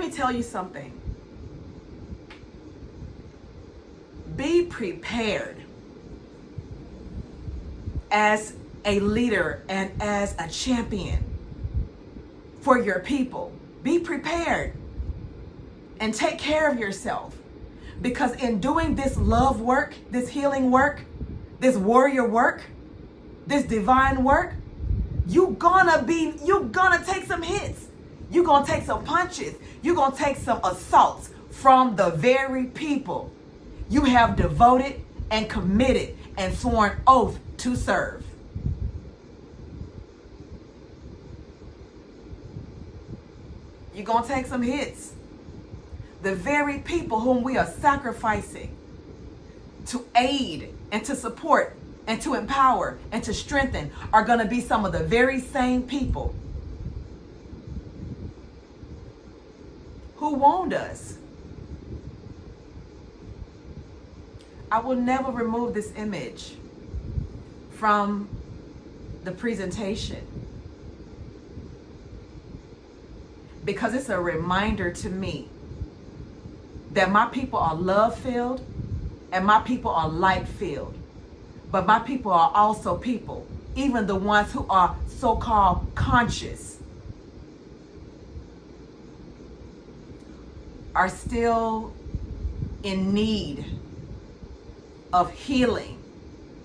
me tell you something. Be prepared as a leader and as a champion for your people. Be prepared and take care of yourself, because in doing this love work, this healing work, this warrior work, this divine work, you're gonna take some hits. You're gonna take some punches. You're gonna take some assaults from the very people you have devoted and committed and sworn oath to serve. You're gonna take some hits. The very people whom we are sacrificing to aid and to support and to empower and to strengthen are going to be some of the very same people who wound us. I will never remove this image from the presentation, because it's a reminder to me that my people are love-filled and my people are light-filled. But my people are also people, even the ones who are so-called conscious, are still in need of healing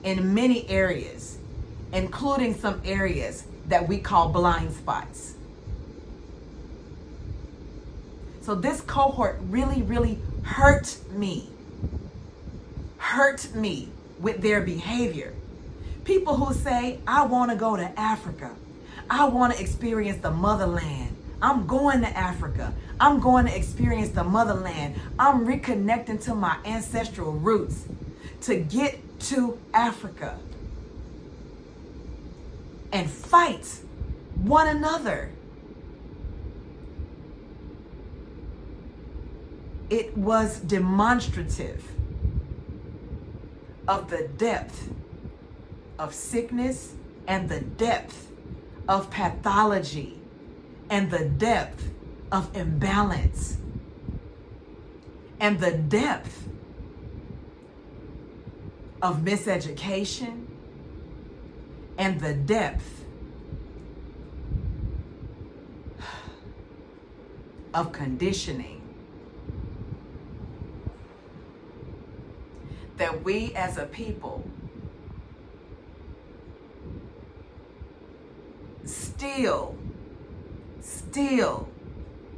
in many areas, including some areas that we call blind spots. So this cohort really, really hurt me with their behavior. People who say, I want to go to Africa. I want to experience the motherland. I'm going to Africa. I'm going to experience the motherland. I'm reconnecting to my ancestral roots to get to Africa and fight one another. It was demonstrative of the depth of sickness and the depth of pathology and the depth of imbalance and the depth of miseducation and the depth of conditioning that we as a people still,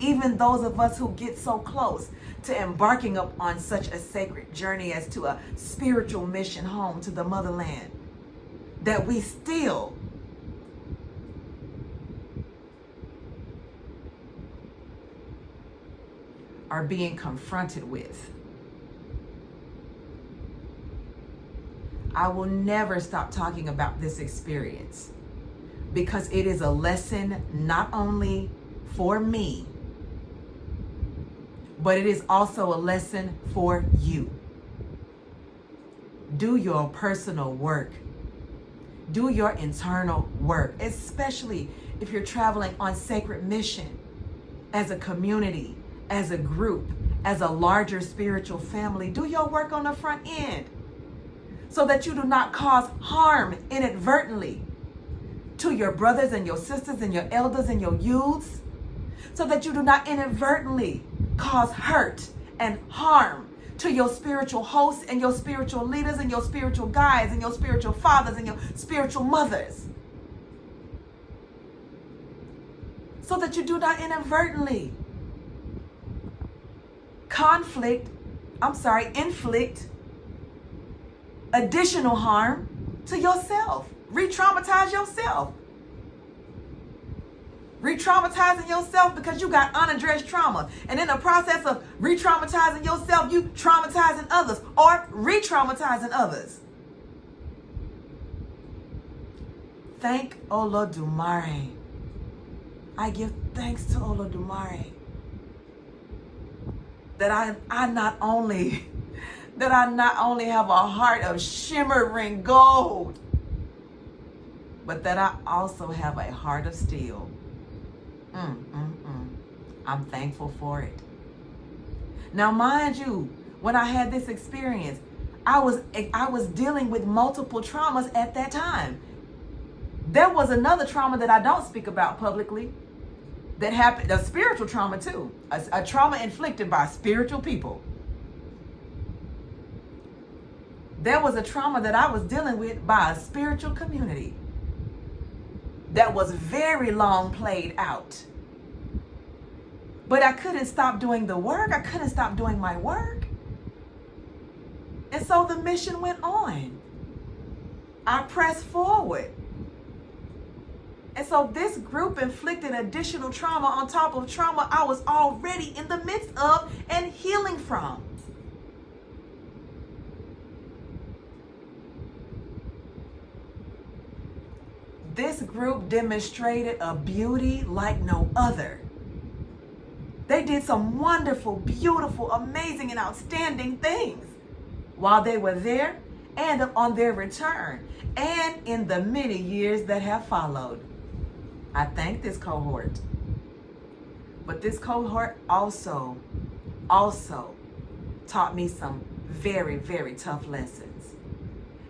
even those of us who get so close to embarking on such a sacred journey as to a spiritual mission home to the motherland, that we still are being confronted with. I will never stop talking about this experience, because it is a lesson not only for me, but it is also a lesson for you. Do your personal work. Do your internal work, especially if you're traveling on sacred mission as a community, as a group, as a larger spiritual family. Do your work on the front end, so that you do not cause harm inadvertently to your brothers and your sisters and your elders and your youths, so that you do not inadvertently cause hurt and harm to your spiritual hosts and your spiritual leaders and your spiritual guides and your spiritual fathers and your spiritual mothers, so that you do not inadvertently inflict additional harm to yourself. Re-traumatize yourself. Re-traumatizing yourself because you got unaddressed trauma. And in the process of re-traumatizing yourself, you traumatizing others or re-traumatizing others. Thank Olodumare. I give thanks to Olodumare that I not only have a heart of shimmering gold, but that I also have a heart of steel. I'm thankful for it. Now, mind you, when I had this experience, I was dealing with multiple traumas at that time. There was another trauma that I don't speak about publicly that happened, a spiritual trauma too, a trauma inflicted by spiritual people. There was a trauma that I was dealing with by a spiritual community that was very long played out. But I couldn't stop doing the work. I couldn't stop doing my work. And so the mission went on. I pressed forward. And so this group inflicted additional trauma on top of trauma I was already in the midst of and healing from. This group demonstrated a beauty like no other. They did some wonderful, beautiful, amazing, and outstanding things while they were there and on their return and in the many years that have followed. I thank this cohort. But this cohort also taught me some very, very tough lessons.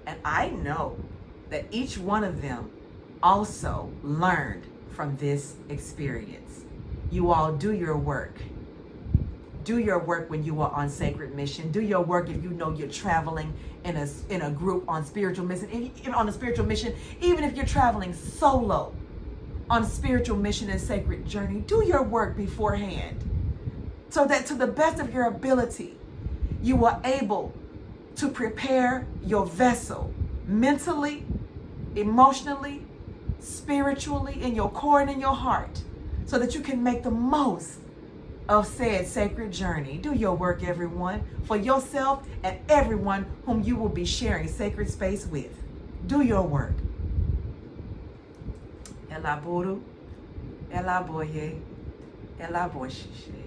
And I know that each one of them also learned from this experience. You all do your work. Do your work when you are on sacred mission. Do your work if you know you're traveling in a group on spiritual mission. On a spiritual mission, even if you're traveling solo on a spiritual mission and sacred journey, do your work beforehand so that to the best of your ability, you are able to prepare your vessel mentally, emotionally, spiritually, in your core and in your heart, so that you can make the most of said sacred journey. Do your work, everyone, for yourself and everyone whom you will be sharing sacred space with. Do your work. Elaboro, elaboye, elaboishishe.